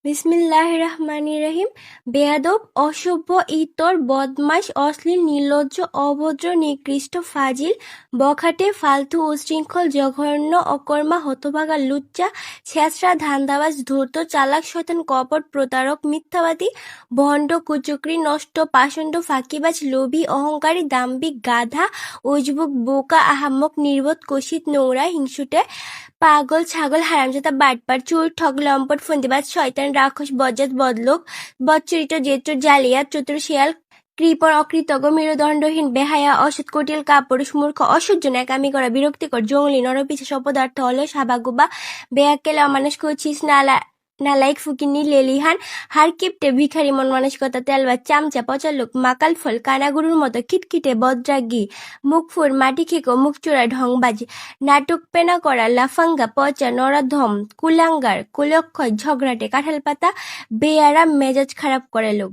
বিসমিল্লাহির রহমানির রহিম। বেয়াদব, অসভ্য, ইতর, বদমাশ, অশ্লীল, নির্লজ্জ, অভদ্র, নিকৃষ্ট, ফাজিল, বখাটে, ফালতু, উচ্ছৃঙ্খল, জঘন্য, অকর্মা, হতভাগা, লুচ্চা, ছেঁচড়া, ধান্দাবাজ, ধূর্ত, চালাক, শয়তান, কপট, প্রতারক, মিথ্যাবাদী, ভণ্ড, কুচক্রী, নষ্ট, পাষণ্ড, ফাঁকিবাজ, লোভী, অহংকারী, দাম্ভিক, গাধা, উজবুক, বোকা, আহাম্মক, নির্বোধ, কুৎসিত, নোংরা, হিংসুটে, পাগল, ছাগল, হারামজাদা, বাটপার, চোর, ঠক, লম্পট, ফন্দিবাজ, শয়তান, রাক্ষস, বজ্জাত, বদলোক, বদচরিত্র, জেত্র, জালিয়াত, চতুর, শিয়াল, কৃপণ, অকৃতজ্ঞ, মেরুদণ্ডহীন, বেহায়া, অসৎ, কুটিল, কাপুরুষ, মূর্খ, অসহ্য, ন্যাকামি করা, বিরক্তিকর, জঙ্গলি, নরপিশাচ, অপদার্থ, অলস, হাবাগোবা, বেয়াক্কেল, অমানুষ, কুৎসিত, নালায়েক, ফকিন্নি, লেলিহান, হাড়কিপ্টে, ভিখারি মন মানসিকতা, তেলবাজ, চামচা, পচা লোক, মাকাল ফল, কানাগুরুর মতো, খিটখিটে, বদরাগী, মুখফুর, মাটি খেকো, মুখচোরা, ঢংবাজ, নাটক পেনা করা, লাফাঙ্গা, পচা, নরাধম, কুলাঙ্গার, কুলক্ষয়, ঝগড়াটে, কাঁঠাল পাতা, বেয়ারা, মেজাজ খারাপ করে লোক।